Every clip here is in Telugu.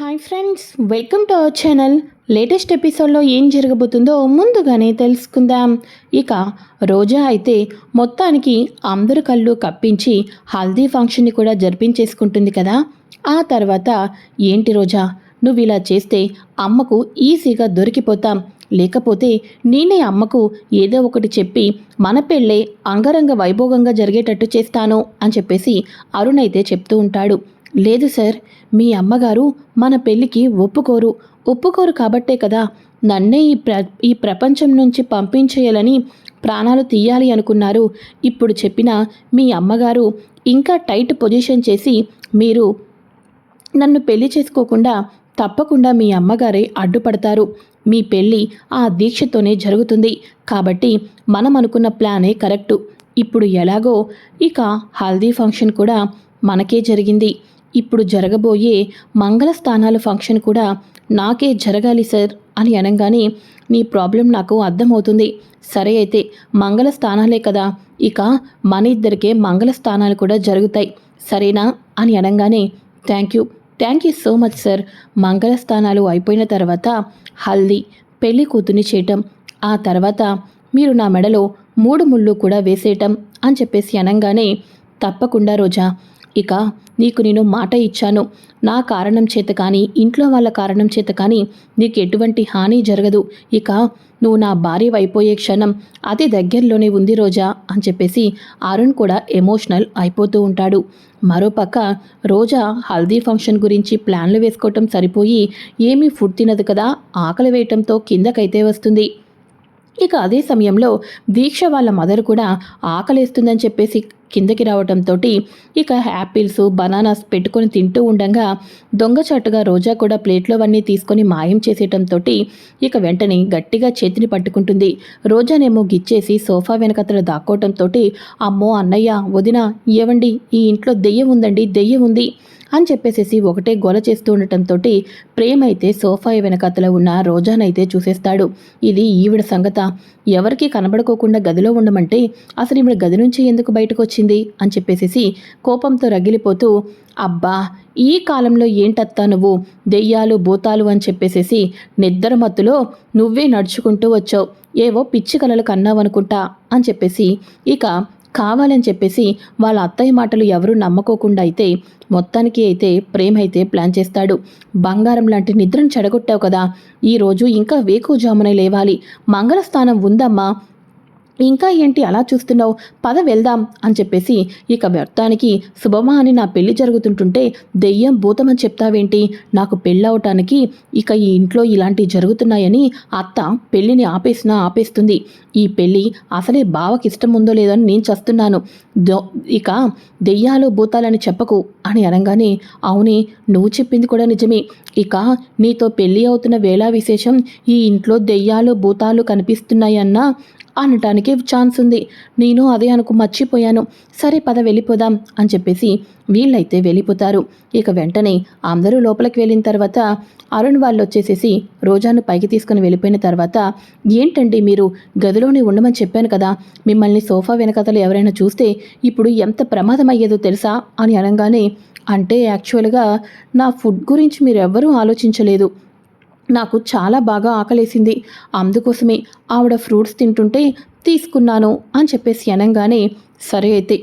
Hi friends, welcome to our channel. Latest ఎపిసోడ్లో ఏం జరగబోతుందో ముందుగానే తెలుసుకుందాం. ఇక రోజా అయితే మొత్తానికి అందరు కళ్ళు కప్పించి హల్దీ ఫంక్షన్ని కూడా జరిపించేసుకుంటుంది కదా. ఆ తర్వాత ఏంటి రోజా, నువ్వు ఇలా చేస్తే అమ్మకు ఈజీగా దొరికిపోతాం, లేకపోతే నేనే అమ్మకు ఏదో ఒకటి చెప్పి మన పెళ్ళే అంగరంగ వైభోగంగా జరిగేటట్టు చేస్తాను అని చెప్పేసి అరుణ్ అయితే చెప్తూ ఉంటాడు. లేదు సార్, మీ అమ్మగారు మన పెళ్ళికి ఒప్పుకోరు కాబట్టే కదా నన్నే ఈ ప్రపంచం నుంచి పంపించేయాలని ప్రాణాలు తీయాలి అనుకున్నారు. ఇప్పుడు చెప్పిన మీ అమ్మగారు ఇంకా టైట్ పొజిషన్ చేసి మీరు నన్ను పెళ్లి చేసుకోకుండా తప్పకుండా మీ అమ్మగారే అడ్డుపడతారు. మీ పెళ్ళి ఆ దీక్షతోనే జరుగుతుంది. కాబట్టి మనం అనుకున్న ప్లానే కరెక్టు. ఇప్పుడు ఎలాగో ఇక హల్దీ ఫంక్షన్ కూడా మనకే జరిగింది. ఇప్పుడు జరగబోయే మంగళస్థానాల ఫంక్షన్ కూడా నాకే జరగాలి సార్ అని అనగానే నీ ప్రాబ్లం నాకు అర్థమవుతుంది. సరే అయితే మంగళస్థానాలే కదా, ఇక మన ఇద్దరికే మంగళస్థానాలు కూడా జరుగుతాయి సరేనా అని అనగానే thank you so much sir. మంగళస్థానాలు అయిపోయిన తర్వాత హల్దీ పెళ్లి కూతుని చేయటం, ఆ తర్వాత మీరు నా మెడలో 3 ముళ్ళు కూడా వేసేయటం అని చెప్పేసి అనగానే తప్పకుండా రోజా, ఇక నీకు నేను మాట ఇచ్చాను, నా కారణం చేత కానీ ఇంట్లో వాళ్ళ కారణం చేత కానీ నీకు ఎటువంటి హాని జరగదు. ఇక నువ్వు నా భార్య అయిపోయే క్షణం అతి దగ్గరలోనే ఉంది రోజా అని చెప్పేసి అరుణ్ కూడా ఎమోషనల్ అయిపోతూ ఉంటాడు. మరోపక్క రోజా హల్దీ ఫంక్షన్ గురించి ప్లాన్లు వేసుకోవటం సరిపోయి ఏమీ ఫుడ్ తినదు కదా, ఆకలి వేయటంతో కిందకైతే వస్తుంది. ఇక అదే సమయంలో దీక్ష వాళ్ళ మదర్ కూడా ఆకలేస్తుందని చెప్పేసి కిందకి రావడంతో ఇక యాపిల్స్ బనానాస్ పెట్టుకొని తింటూ ఉండగా దొంగచాటుగా రోజా కూడా ప్లేట్లోవన్నీ తీసుకొని మాయం చేసేయటంతో ఇక వెంటనే గట్టిగా చేతిని పట్టుకుంటుంది. రోజానేమో గిచ్చేసి సోఫా వెనకతలు దాక్కోవటంతో అమ్మో అన్నయ్య వదిన ఏవండి, ఈ ఇంట్లో దెయ్యం ఉందండి, దెయ్యం ఉంది అని చెప్పేసేసి ఒకటే గోల చేస్తూ ఉండటంతో ప్రేమ అయితే సోఫా వెనకతల ఉన్న రోజానైతే చూసేస్తాడు. ఇది ఈవిడ సంగత, ఎవరికి కనబడుకోకుండా గదిలో ఉండమంటే అసలు ఈవిడ గది నుంచి ఎందుకు బయటకు వచ్చింది అని చెప్పేసేసి కోపంతో రగిలిపోతూ, అబ్బా ఈ కాలంలో ఏంటత్తా నువ్వు దెయ్యాలు భూతాలు అని చెప్పేసేసి నిద్ర మత్తులో నువ్వే నడుచుకుంటూ వచ్చావు, ఏవో పిచ్చి కలలు కన్నావనుకుంటా అని చెప్పేసి ఇక కావాలని చెప్పేసి వాళ్ళ అత్తయ్య మాటలు ఎవరూ నమ్మకోకుండా అయితే మొత్తానికి అయితే ప్రేమ అయితే ప్లాన్ చేస్తాడు. బంగారం లాంటి నిద్రను చెడగొట్టావు కదా, ఈరోజు ఇంకా వేకువజామునే లేవాలి, మంగళస్థానం ఉందమ్మా, ఇంకా ఏంటి అలా చూస్తున్నావు, పద వెళ్దాం అని చెప్పేసి ఇక వ్యర్థానికి శుభమా అని నా పెళ్లి జరుగుతుంటుంటే దెయ్యం భూతమని చెప్తావేంటి, నాకు పెళ్ళవటానికి ఇక ఈ ఇంట్లో ఇలాంటివి జరుగుతున్నాయని అత్త పెళ్ళిని ఆపేస్తుంది. ఈ పెళ్ళి అసలే బావకి ఇష్టం ఉందో లేదో అని నేను చస్తున్నాను, ఇక దెయ్యాలు భూతాలని చెప్పకు అని అనగానే అవునే, నువ్వు చెప్పింది కూడా నిజమే, ఇక నీతో పెళ్ళి అవుతున్న వేళ విశేషం ఈ ఇంట్లో దెయ్యాలు భూతాలు కనిపిస్తున్నాయన్నా అనటానికి ఛాన్స్ ఉంది, నేను అదే మర్చిపోయాను, సరే పద వెళ్ళిపోదాం అని చెప్పేసి వీళ్ళైతే వెళ్ళిపోతారు. ఇక వెంటనే అందరూ లోపలికి వెళ్ళిన తర్వాత అరుణ్ వాళ్ళు వచ్చేసేసి రోజాను పైకి తీసుకుని వెళ్ళిపోయిన తర్వాత ఏంటండి మీరు గదిలోనే ఉండమని చెప్పాను కదా, మిమ్మల్ని సోఫా వెనకతలు ఎవరైనా చూస్తే ఇప్పుడు ఎంత ప్రమాదం అయ్యేదో తెలుసా అని అనగానే అంటే యాక్చువల్గా నా ఫుడ్ గురించి మీరెవ్వరూ ఆలోచించలేదు, నాకు చాలా బాగా ఆకలేసింది, అందుకోసమే ఆవిడ ఫ్రూట్స్ తింటుంటే తీసుకున్నాను అని చెప్పేసి అనగానే సరే అయితే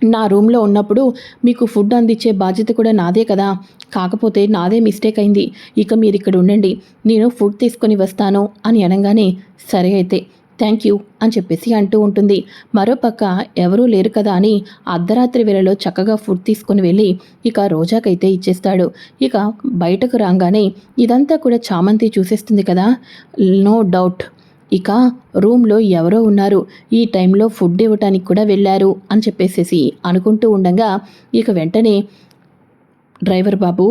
నా రూమ్లో ఉన్నప్పుడు మీకు ఫుడ్ అందించే బాధ్యత కూడా నాదే కదా, కాకపోతే నాదే మిస్టేక్ అయింది, ఇక మీరు ఇక్కడ ఉండండి, నేను ఫుడ్ తీసుకొని వస్తాను అని అనగానే సరే అయితే థ్యాంక్ యూ అని చెప్పేసి అంటూ ఉంటుంది. మరోపక్క ఎవరూ లేరు కదా అని అర్ధరాత్రి వేళలో చక్కగా ఫుడ్ తీసుకొని వెళ్ళి ఇక రోజాకైతే ఇచ్చేస్తాడు. ఇక బయటకు రాగానే ఇదంతా కూడా చామంతి చూసేస్తుంది కదా, నో డౌట్ ఇక రూమ్లో ఎవరో ఉన్నారు, ఈ టైంలో ఫుడ్ ఇవ్వటానికి కూడా వెళ్ళారు అని చెప్పేసేసి అనుకుంటూ ఉండగా ఇక వెంటనే డ్రైవర్ బాబు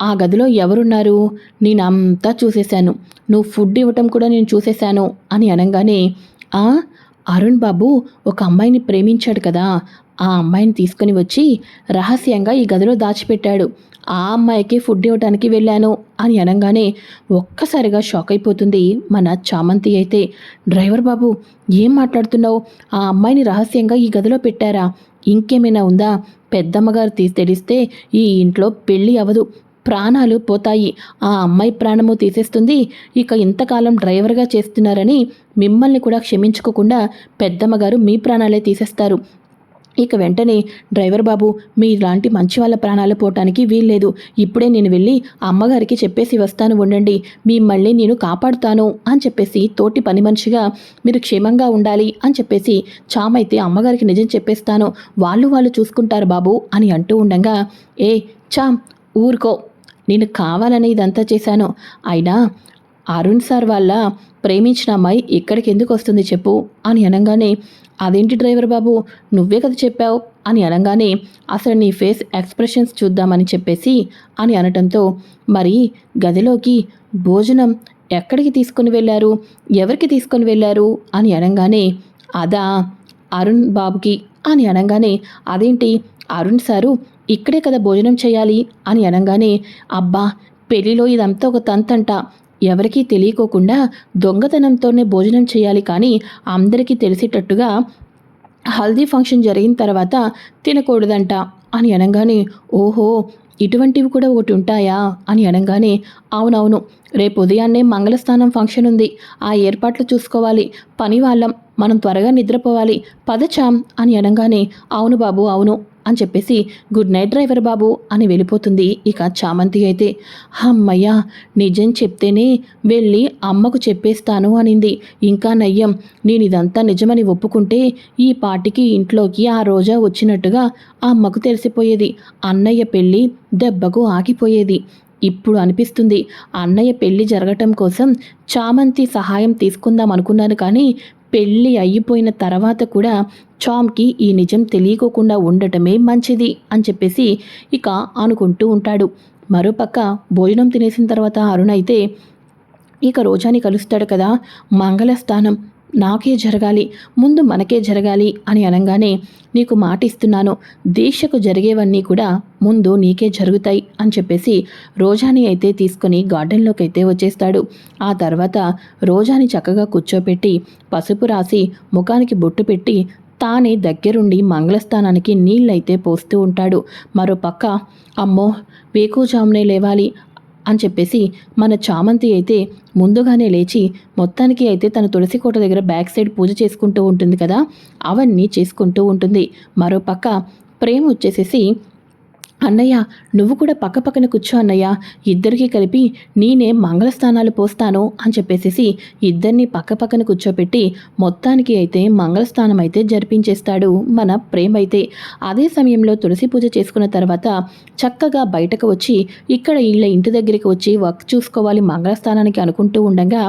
ఆ గదిలో ఎవరున్నారు, నేనంతా చూసేశాను, నువ్వు ఫుడ్ ఇవ్వటం కూడా నేను చూసేశాను అని అనగానే అరుణ్ బాబు ఒక అమ్మాయిని ప్రేమించాడు కదా, ఆ అమ్మాయిని తీసుకుని వచ్చి రహస్యంగా ఈ గదిలో దాచిపెట్టాడు, ఆ అమ్మాయికి ఫుడ్ ఇవ్వడానికి వెళ్ళాను అని అనగానే ఒక్కసారిగా షాక్ అయిపోతుంది మన చామంతి అయితే. డ్రైవర్ బాబు ఏం మాట్లాడుతున్నావు, ఆ అమ్మాయిని రహస్యంగా ఈ గదిలో పెట్టారా, ఇంకేమైనా ఉందా, పెద్దమ్మగారు తెలిస్తే ఈ ఇంట్లో పెళ్ళి అవ్వదు, ప్రాణాలు పోతాయి. ఆ అమ్మాయి ప్రాణము తీసేస్తుంది. ఇక ఇంతకాలం డ్రైవర్గా చేస్తున్నారని మిమ్మల్ని కూడా క్షమించుకోకుండా పెద్దమ్మగారు మీ ప్రాణాలే తీసేస్తారు. ఇక వెంటనే డ్రైవర్ బాబు, మీలాంటి మంచి వాళ్ళ ప్రాణాలు పోవటానికి వీల్లేదు. ఇప్పుడే నేను వెళ్ళి అమ్మగారికి చెప్పేసి వస్తాను, ఉండండి, మిమ్మల్ని నేను కాపాడుతాను అని చెప్పేసి తోటి పని మనిషిగా మీరు క్షేమంగా ఉండాలి అని చెప్పేసి చామైతే అమ్మగారికి నిజం చెప్పేస్తాను, వాళ్ళు చూసుకుంటారు బాబు అని అంటూ ఉండగా, ఏ చామ్ ఊరుకో, నేను కావాలని ఇదంతా చేశాను. అయినా అరుణ్ సార్ వాళ్ళ ప్రేమించిన అమ్మాయి ఇక్కడికి ఎందుకు వస్తుంది చెప్పు అని అనగానే, అదేంటి డ్రైవర్ బాబు, నువ్వే కదా చెప్పావు అని అనగానే, అసలు నీ ఫేస్ ఎక్స్ప్రెషన్స్ చూద్దామని చెప్పేసి అని అనటంతో, మరి గదిలోకి భోజనం ఎక్కడికి తీసుకుని వెళ్ళారు, ఎవరికి తీసుకొని వెళ్ళారు అని అనగానే, అదా అరుణ్ బాబుకి అని అనగానే, అదేంటి అరుణ్ సారు ఇక్కడే కదా భోజనం చేయాలి అని అనగానే, అబ్బా పెళ్లిలో ఇదంతా ఒక తంతంట, ఎవరికీ తెలియకోకుండా దొంగతనంతోనే భోజనం చేయాలి, కానీ అందరికీ తెలిసేటట్టుగా హల్దీ ఫంక్షన్ జరిగిన తర్వాత తినకూడదంట అని అనగానే, ఓహో ఇటువంటివి కూడా ఒకటి ఉంటాయా అని అనగానే, అవునవును, రేపు ఉదయాన్నే మంగళస్నానం ఫంక్షన్ ఉంది, ఆ ఏర్పాట్లు చూసుకోవాలి, పని వాళ్ళం, మనం త్వరగా నిద్రపోవాలి, పదచాం అని అనగానే, అవును బాబు అవును అని చెప్పేసి గుడ్ నైట్ డ్రైవర్ బాబు అని వెళ్ళిపోతుంది. ఇక చామంతి అయితే, అమ్మయ్యా నిజం చెప్తేనే వెళ్ళి అమ్మకు చెప్పేస్తాను అనింది. ఇంకా నయ్యం, నేను ఇదంతా నిజమని ఒప్పుకుంటే ఈ పాటికి ఇంట్లోకి ఆ రోజా వచ్చినట్టుగా అమ్మకు తెలిసిపోయేది, అన్నయ్య పెళ్ళి దెబ్బకు ఆగిపోయేది. ఇప్పుడు అనిపిస్తుంది, అన్నయ్య పెళ్లి జరగటం కోసం చామంతి సహాయం తీసుకుందాం అనుకున్నాను, కానీ పెళ్ళి అయిపోయిన తర్వాత కూడా చామ్కి ఈ నిజం తెలియకోకుండా ఉండటమే మంచిది అని చెప్పేసి ఇక అనుకుంటూ ఉంటాడు. మరోపక్క భోజనం తినేసిన తర్వాత అరుణ్ అయితే ఇక రోజాని కలుస్తాడు కదా, మంగళస్థానం నాకే జరగాలి, ముందు మనకే జరగాలి అని అనగానే, నీకు మాట ఇస్తున్నాను, దీక్షకు జరిగేవన్నీ కూడా ముందు నీకే జరుగుతాయి అని చెప్పేసి రోజాని అయితే తీసుకొని గార్డెన్లోకి అయితే వచ్చేస్తాడు. ఆ తర్వాత రోజాని చక్కగా కూర్చోపెట్టి పసుపు రాసి ముఖానికి బొట్టు పెట్టి తానే దగ్గరుండి మంగళస్థానానికి నీళ్ళైతే పోస్తూ ఉంటాడు. మరోపక్క అమ్మో వేకుజామునే లేవాలి అని చెప్పేసి మన చామంతి అయితే ముందుగానే లేచి మొత్తానికి అయితే తన తులసి కోట దగ్గర బ్యాక్ సైడ్ పూజ చేసుకుంటూ ఉంటుంది కదా, అవన్నీ చేసుకుంటూ ఉంటుంది. మరోపక్క ప్రేమ వచ్చేసేసి, అన్నయ్య నువ్వు కూడా పక్కపక్కన కూర్చో అన్నయ్య, ఇద్దరికి కలిపి నేనే మంగళస్థానాలు పోస్తాను అని చెప్పేసి ఇద్దరిని పక్కపక్కన కూర్చోపెట్టి మొత్తానికి అయితే మంగళస్థానం అయితే జరిపించేస్తాడు మన ప్రేమ అయితే. అదే సమయంలో తులసి పూజ చేసుకున్న తర్వాత చక్కగా బయటకు వచ్చి ఇక్కడ వీళ్ళ ఇంటి దగ్గరికి వచ్చి వర్క్ చూసుకోవాలి మంగళస్థానానికి అనుకుంటూ ఉండగా,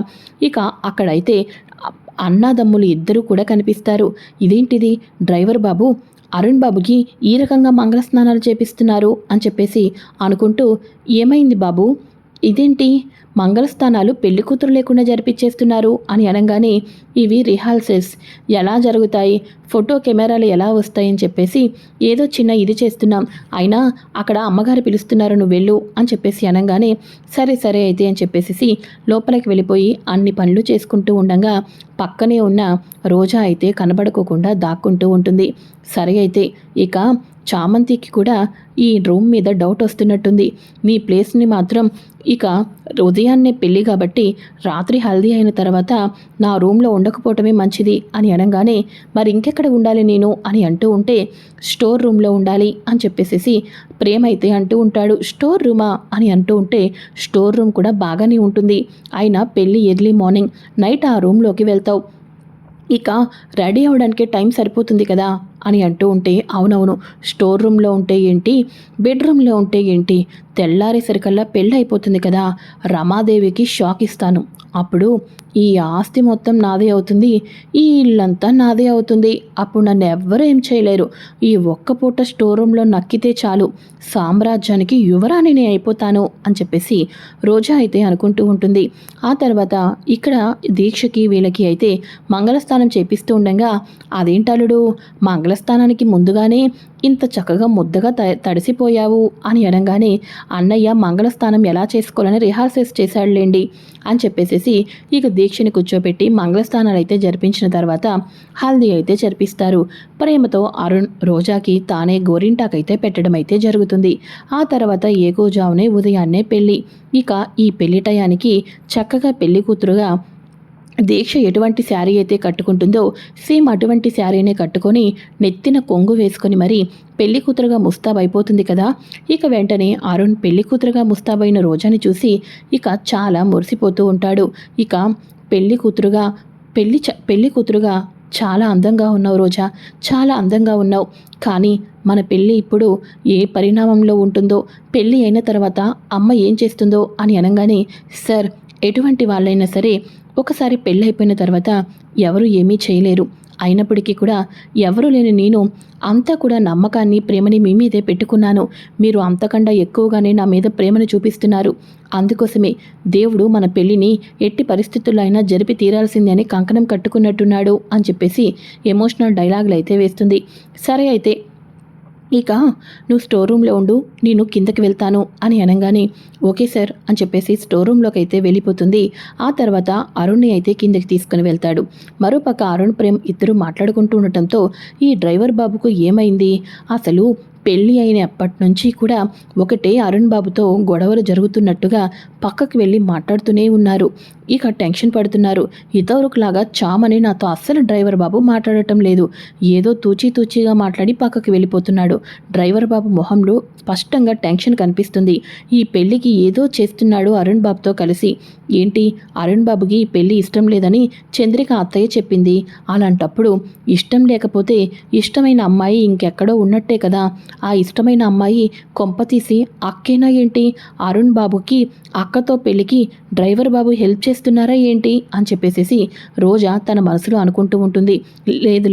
ఇక అక్కడైతే అన్నాదమ్ములు ఇద్దరూ కూడా కనిపిస్తారు. ఇదేంటిది డ్రైవర్ బాబు అరుణ్ బాబుకి ఈ రకంగా మంగళస్నానాలు చేపిస్తున్నారు అని చెప్పేసి అనుకుంటూ, ఏమైంది బాబు, ఇదేంటి మంగళస్థానాలు పెళ్లి కూతురు లేకుండా జరిపించేస్తున్నారు అని అనగానే, ఇవి రిహార్సల్స్ ఎలా జరుగుతాయి, ఫోటో కెమెరాలు ఎలా వస్తాయని చెప్పేసి ఏదో చిన్న ఇది చేస్తున్నాం, అయినా అక్కడ అమ్మగారు పిలుస్తున్నారు, నువ్వు వెళ్ళు అని చెప్పేసి అనగానే, సరే సరే అయితే అని చెప్పేసి లోపలికి వెళ్ళిపోయి అన్ని పనులు చేసుకుంటూ ఉండగా పక్కనే ఉన్న రోజా అయితే కనబడుకోకుండా దాక్కుంటూ ఉంటుంది. సరే అయితే ఇక చామంతికి కూడా ఈ రూమ్ మీద డౌట్ వస్తున్నట్టుంది, నీ ప్లేస్ని మాత్రం ఇక ఉదయాన్నే పెళ్ళి కాబట్టి రాత్రి హల్దీ అయిన తర్వాత నా రూమ్లో ఉండకపోవటమే మంచిది అని అనగానే, మరి ఇంకెక్కడ ఉండాలి నేను అని అంటూ ఉంటే, స్టోర్ రూమ్లో ఉండాలి అని చెప్పేసి ప్రేమ అయితే అంటూ ఉంటాడు. స్టోర్ రూమా అని అంటూ ఉంటే, స్టోర్ రూమ్ కూడా బాగానే ఉంటుంది, అయినా పెళ్ళి ఎర్లీ మార్నింగ్, నైట్ ఆ రూమ్లోకి వెళ్తావు, ఇక రెడీ అవ్వడానికే టైం సరిపోతుంది కదా అని అంటూ ఉంటే, అవునవును స్టోర్ రూమ్లో ఉంటే ఏంటి, బెడ్రూమ్లో ఉంటే ఏంటి, తెల్లారేసరికల్లా పెళ్ళి అయిపోతుంది కదా, రమాదేవికి షాక్ ఇస్తాను, అప్పుడు ఈ ఆస్తి మొత్తం నాదే అవుతుంది, ఈ ఇల్లంతా నాదే అవుతుంది, అప్పుడు నన్ను ఎవ్వరూ ఏం చేయలేరు, ఈ ఒక్క పూట స్టోర్ రూమ్లో నక్కితే చాలు సామ్రాజ్యానికి యువరాణిని అయిపోతాను అని చెప్పేసి రోజా అయితే అనుకుంటూ ఉంటుంది. ఆ తర్వాత ఇక్కడ దీక్షకి వీళ్ళకి అయితే మంగళస్థానం చేపిస్తూ ఉండగా, అదేంటలుడు మంగళ మంగళస్థానానికి ముందుగానే ఇంత చక్కగా ముద్దగా తడిసిపోయావు అని అనగానే, అన్నయ్య మంగళస్థానం ఎలా చేసుకోవాలని రిహార్సల్స్ చేశాడులేండి అని చెప్పేసేసి ఇక దీక్షని కూర్చోబెట్టి మంగళస్థానాలు అయితే జరిపించిన తర్వాత హల్దీ అయితే జరిపిస్తారు. ప్రేమతో అరుణ్ రోజాకి తానే గోరింటాకైతే పెట్టడం అయితే జరుగుతుంది. ఆ తర్వాత ఏకోజామునే ఉదయాన్నే పెళ్ళి. ఇక ఈ పెళ్లి టయానికి చక్కగా పెళ్లి కూతురుగా దీక్ష ఎటువంటి శారీ అయితే కట్టుకుంటుందో సేమ్ అటువంటి శారీనే కట్టుకొని నెత్తిన కొంగు వేసుకొని మరి పెళ్లి కూతురుగా ముస్తాబైపోతుంది కదా. ఇక వెంటనే అరుణ్ పెళ్లి కూతురుగా ముస్తాబైన రోజాని చూసి ఇక చాలా మురిసిపోతూ ఉంటాడు. ఇక పెళ్లి కూతురుగా చాలా అందంగా ఉన్నావు రోజా, చాలా అందంగా ఉన్నావు. కానీ మన పెళ్ళి ఇప్పుడు ఏ పరిణామంలో ఉంటుందో, పెళ్ళి అయిన తర్వాత అమ్మ ఏం చేస్తుందో అని అనగానే, సార్ ఎటువంటి వాళ్ళైనా సరే ఒకసారి పెళ్ళైపోయిన తర్వాత ఎవరు ఏమీ చేయలేరు. అయినప్పటికీ కూడా ఎవరు లేని నేను అంతా కూడా నమ్మకాన్ని ప్రేమని మీ మీదే పెట్టుకున్నాను. మీరు అంతకన్నా ఎక్కువగానే నా మీద ప్రేమను చూపిస్తున్నారు. అందుకోసమే దేవుడు మన పెళ్ళిని ఎట్టి పరిస్థితుల్లో అయినా జరిపి తీరాల్సిందే అని కంకణం కట్టుకున్నట్టున్నాడు అని చెప్పేసి ఎమోషనల్ డైలాగులు అయితే వేస్తుంది. సరే అయితే ఇక నువ్వు స్టోర్ రూమ్లో ఉండు, నేను కిందకి వెళ్తాను అని అనగానే ఓకే సార్ అని చెప్పేసి స్టోర్ రూమ్లోకి అయితే వెళ్ళిపోతుంది. ఆ తర్వాత అరుణ్ని అయితే కిందకి తీసుకుని వెళ్తాడు. మరోపక్క అరుణ్ ప్రేమ్ ఇద్దరు మాట్లాడుకుంటూ ఉండటంతో ఈ డ్రైవర్ బాబుకు ఏమైంది, అసలు పెళ్ళి అయినప్పటి నుంచి కూడా ఒకటే అరుణ్ బాబుతో గొడవలు జరుగుతున్నట్టుగా పక్కకి వెళ్ళి మాట్లాడుతూనే ఉన్నారు. ఇక టెన్షన్ పడుతున్నారు. ఇతరుకులాగా చామని నాతో అస్సలు డ్రైవర్ బాబు మాట్లాడటం లేదు. ఏదో తూచీగా మాట్లాడి పక్కకి వెళ్ళిపోతున్నాడు. డ్రైవర్ బాబు మొహంలో స్పష్టంగా టెన్షన్ కనిపిస్తుంది. ఈ పెళ్ళికి ఏదో చేస్తున్నాడు అరుణ్ బాబుతో కలిసి. ఏంటి, అరుణ్ బాబుకి ఈ పెళ్ళి ఇష్టం లేదని చంద్రిక అత్తయ్య చెప్పింది. అలాంటప్పుడు ఇష్టం లేకపోతే ఇష్టమైన అమ్మాయి ఇంకెక్కడో ఉన్నట్టే కదా. ఆ ఇష్టమైన అమ్మాయి కొంపతీసి అక్కేనా ఏంటి? అరుణ్ బాబుకి అక్కతో పెళ్ళికి డ్రైవర్ బాబు హెల్ప్ చేస్తున్నారా ఏంటి అని చెప్పేసి రోజా తన మనసులో అనుకుంటూ ఉంటుంది.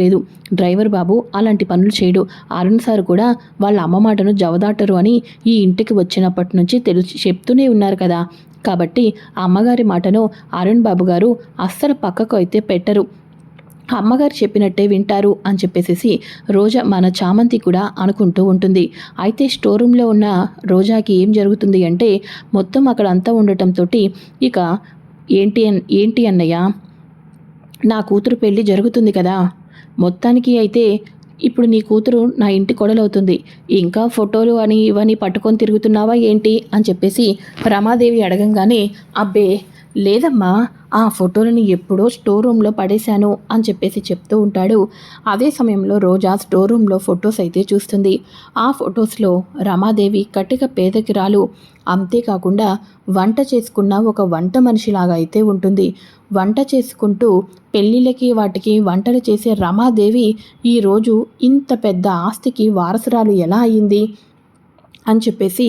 లేదు, డ్రైవర్ బాబు అలాంటి పనులు చేయడు. అరుణ్ సార్ కూడా వాళ్ళ అమ్మ మాటను జవదాటరు అని ఈ ఇంటికి వచ్చినప్పటి నుంచి చెప్తూనే ఉన్నారు కదా. కాబట్టి అమ్మగారి మాటను అరుణ్ బాబు గారు అస్సలు పక్కకు అయితే పెట్టరు. అమ్మగారు చెప్పినట్టే వింటారు అని చెప్పేసి రోజా మన చామంతి కూడా అనుకుంటూ ఉంటుంది. అయితే స్టోర్ రూమ్లో ఉన్న రోజాకి ఏం జరుగుతుంది అంటే మొత్తం అక్కడ అంతా ఉండటంతో ఇక ఏంటి అన్నయ్య, నా కూతురు పెళ్ళి జరుగుతుంది కదా, మొత్తానికి అయితే ఇప్పుడు నీ కూతురు నా ఇంటి కోడలవుతుంది. ఇంకా ఫోటోలు అని ఇవన్నీ పట్టుకొని తిరుగుతున్నావా ఏంటి అని చెప్పేసి రమాదేవి అడగంగానే అబ్బే లేదమ్మా, ఆ ఫోటోలని ఎప్పుడో స్టోర్ రూమ్లో పడేశాను అని చెప్పేసి చెప్తూ ఉంటాడు. అదే సమయంలో రోజా స్టోర్ రూమ్లో ఫొటోస్ అయితే చూస్తుంది. ఆ ఫొటోస్లో రమాదేవి కటిక పేదకిరాలు, అంతేకాకుండా వంట చేసుకున్న ఒక వంట మనిషిలాగా అయితే ఉంటుంది. వంట చేసుకుంటూ పెళ్ళిళ్ళకి వాటికి వంటలు చేసే రమాదేవి ఈరోజు ఇంత పెద్ద ఆస్తికి వారసురాలు ఎలా అయ్యింది అని చెప్పేసి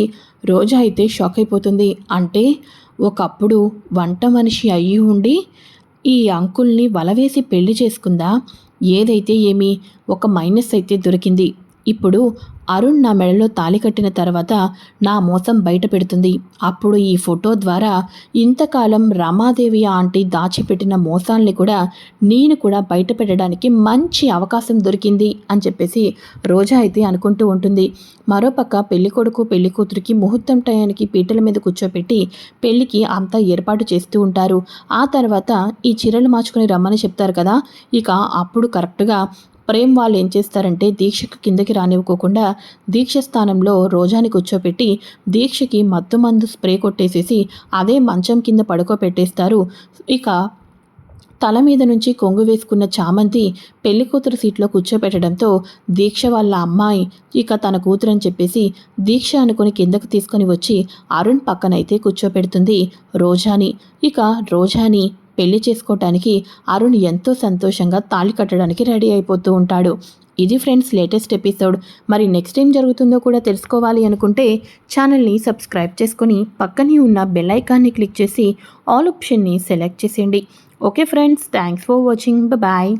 రోజా అయితే షాక్ అయిపోతుంది. అంటే ఒకప్పుడు వంట మనిషి అయ్యి ఉండి ఈ అంకుల్ని వలవేసి పెళ్లి చేసుకుందా? ఏదైతే ఏమి, ఒక మైనస్ అయితే దొరికింది. ఇప్పుడు అరుణ్ నా మెడలో తాళి కట్టిన తర్వాత నా మోసం బయట పెడుతుంది. అప్పుడు ఈ ఫోటో ద్వారా ఇంతకాలం రమాదేవి ఆంటీ దాచిపెట్టిన మోసాల్ని కూడా నేను కూడా బయట పెట్టడానికి మంచి అవకాశం దొరికింది అని చెప్పేసి రోజా అయితే అనుకుంటూ ఉంటుంది. మరోపక్క పెళ్ళికొడుకు పెళ్ళికూతురికి ముహూర్తం టయానికి పీటల మీద కూర్చోపెట్టి పెళ్ళికి అంతా ఏర్పాటు చేస్తూ ఉంటారు. ఆ తర్వాత ఈ చీరలు మార్చుకుని రమ్మని చెప్తారు కదా. ఇక అప్పుడు కరెక్ట్గా ప్రేమ్ వాళ్ళు ఏం చేస్తారంటే దీక్షకు కిందకి రానివ్వకుండా దీక్ష స్థానంలో రోజాని కూర్చోపెట్టి దీక్షకి మత్తు స్ప్రే కొట్టేసేసి అదే మంచం కింద పడుకోపెట్టేస్తారు. ఇక తల మీద నుంచి కొంగు వేసుకున్న చామంతి పెళ్లికూతురు సీట్లో కూర్చోపెట్టడంతో దీక్ష వాళ్ళ అమ్మాయి ఇక తన కూతురని చెప్పేసి దీక్ష అనుకుని కిందకు తీసుకొని వచ్చి అరుణ్ పక్కనైతే కూర్చోపెడుతుంది రోజాని. ఇక రోజాని పెళ్లి చేసుకోవటానికి అరుణ్ ఎంతో సంతోషంగా తాళి కట్టడానికి రెడీ అయిపోతూ ఉంటాడు. ఇది ఫ్రెండ్స్ లేటెస్ట్ ఎపిసోడ్. మరి నెక్స్ట్ ఏం జరుగుతుందో కూడా తెలుసుకోవాలి అనుకుంటే ఛానల్ని సబ్స్క్రైబ్ చేసుకొని పక్కనే ఉన్న బెల్ ఐకాన్ని క్లిక్ చేసి ఆల్ ఆప్షన్ని సెలెక్ట్ చేసేయండి. Okay friends, thanks for watching. Bye.